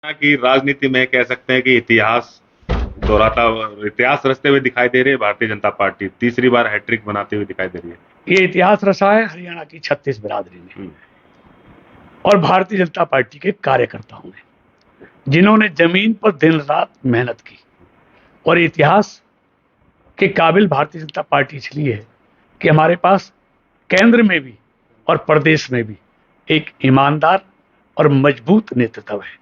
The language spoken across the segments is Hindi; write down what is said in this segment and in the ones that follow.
की राजनीति में कह सकते हैं कि इतिहास दोहराता इतिहास रचते हुए दिखाई दे रही है भारतीय जनता पार्टी। तीसरी बार हैट्रिक बनाते हुए दिखाई दे रही है। ये इतिहास रचा है हरियाणा की 36 बिरादरी ने और भारतीय जनता पार्टी के कार्यकर्ताओं ने, जिन्होंने जमीन पर दिन रात मेहनत की। और इतिहास के काबिल भारतीय जनता पार्टी इसलिए है कि हमारे पास केंद्र में भी और प्रदेश में भी एक ईमानदार और मजबूत नेतृत्व है,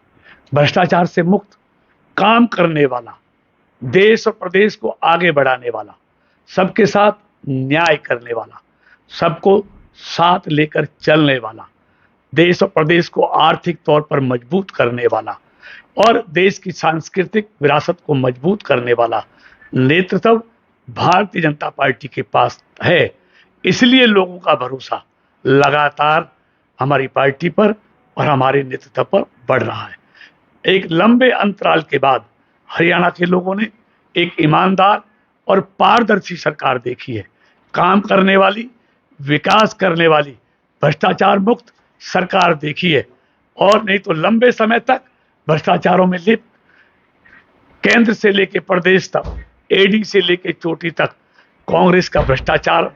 भ्रष्टाचार से मुक्त, काम करने वाला, देश और प्रदेश को आगे बढ़ाने वाला, सबके साथ न्याय करने वाला, सबको साथ लेकर चलने वाला, देश और प्रदेश को आर्थिक तौर पर मजबूत करने वाला और देश की सांस्कृतिक विरासत को मजबूत करने वाला नेतृत्व भारतीय जनता पार्टी के पास है। इसलिए लोगों का भरोसा लगातार हमारी पार्टी पर और हमारे नेतृत्व पर बढ़ रहा है। एक लंबे अंतराल के बाद हरियाणा के लोगों ने एक ईमानदार और पारदर्शी सरकार देखी है, काम करने वाली, विकास करने वाली, भ्रष्टाचार मुक्त सरकार देखी है। और नहीं तो लंबे समय तक भ्रष्टाचारों में लिप्त केंद्र से लेकर प्रदेश तक, एडी से लेकर चोटी तक कांग्रेस का भ्रष्टाचार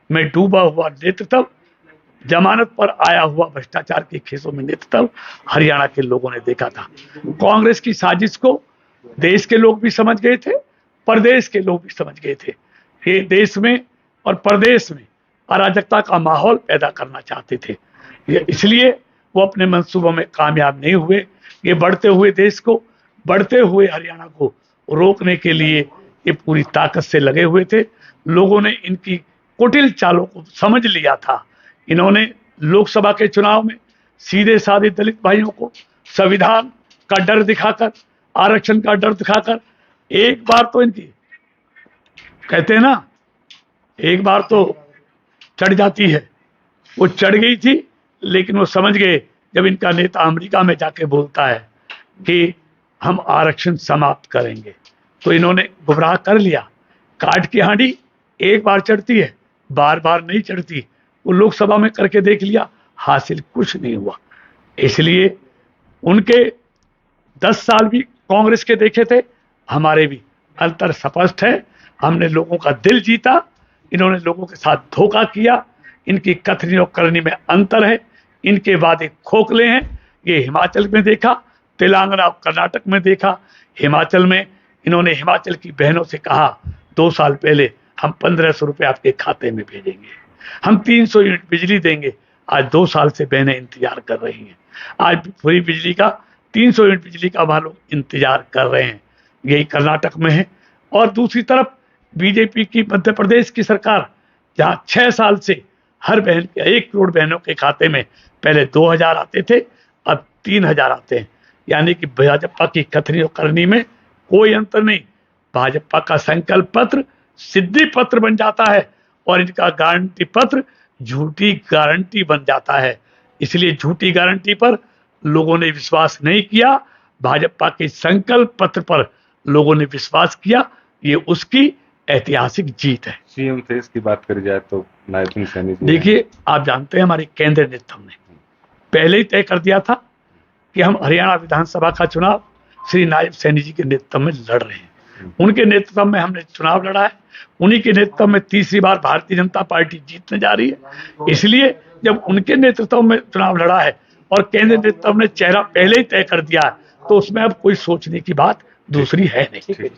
में डूबा हुआ नेतृत्व, जमानत पर आया हुआ भ्रष्टाचार के केसों में नेतृत्व हरियाणा के लोगों ने देखा था। कांग्रेस की साजिश को देश के लोग भी समझ गए थे, प्रदेश के लोग भी समझ गए थे। ये देश में और प्रदेश में अराजकता का माहौल पैदा करना चाहते थे, इसलिए वो अपने मंसूबों में कामयाब नहीं हुए। ये बढ़ते हुए देश को, बढ़ते हुए हरियाणा को रोकने के लिए ये पूरी ताकत से लगे हुए थे। लोगों ने इनकी कुटिल चालों को समझ लिया था। इन्होंने लोकसभा के चुनाव में सीधे साधे दलित भाइयों को संविधान का डर दिखाकर, आरक्षण का डर दिखाकर, एक बार तो इनकी कहते हैं ना, एक बार तो चढ़ जाती है, वो चढ़ गई थी। लेकिन वो समझ गए, जब इनका नेता अमेरिका में जाके बोलता है कि हम आरक्षण समाप्त करेंगे, तो इन्होंने गुमराह कर लिया। काट की हांडी एक बार चढ़ती है, बार बार नहीं चढ़ती। वो लोकसभा में करके देख लिया, हासिल कुछ नहीं हुआ। इसलिए उनके 10 साल भी कांग्रेस के देखे थे, हमारे भी अंतर स्पष्ट है। हमने लोगों का दिल जीता, इन्होंने लोगों के साथ धोखा किया। इनकी कथनी और करनी में अंतर है, इनके वादे खोखले हैं। ये हिमाचल में देखा, तेलंगाना और कर्नाटक में देखा। हिमाचल में इन्होंने हिमाचल की बहनों से कहा 2 साल पहले, हम 1500 रुपये आपके खाते में भेजेंगे, हम 300 यूनिट बिजली देंगे। आज 2 साल से बहनें इंतजार कर रही हैं। आज पूरी बिजली का 300 यूनिट बिजली का वहां लोग इंतजार कर रहे हैं। यही कर्नाटक में है। और दूसरी तरफ बीजेपी की मध्य प्रदेश की सरकार, जहां 6 साल से हर बहन के 1 करोड़ बहनों के खाते में पहले 2000 आते थे, अब 3000 आते हैं। यानी कि भाजपा की कथनी और करनी में कोई अंतर नहीं। भाजपा का संकल्प पत्र सिद्धि पत्र बन जाता है और इनका गारंटी पत्र झूठी गारंटी बन जाता है। इसलिए झूठी गारंटी पर लोगों ने विश्वास नहीं किया, भाजपा के संकल्प पत्र पर लोगों ने विश्वास किया। ये उसकी ऐतिहासिक जीत है। सीएम फेस की बात करी जाए तो नायब सिंह सैनी जी, देखिए, आप जानते हैं हमारे केंद्रीय नेतृत्व ने पहले ही तय कर दिया था कि हम हरियाणा विधानसभा का चुनाव श्री नायब सैनी जी के नेतृत्व में लड़ रहे हैं। उनके नेतृत्व में हमने चुनाव लड़ा है, उन्हीं के नेतृत्व में तीसरी बार भारतीय जनता पार्टी जीतने जा रही है। इसलिए जब उनके नेतृत्व में चुनाव लड़ा है और केंद्रीय नेतृत्व ने चेहरा पहले ही तय कर दिया है, तो उसमें अब कोई सोचने की बात दूसरी है नहीं।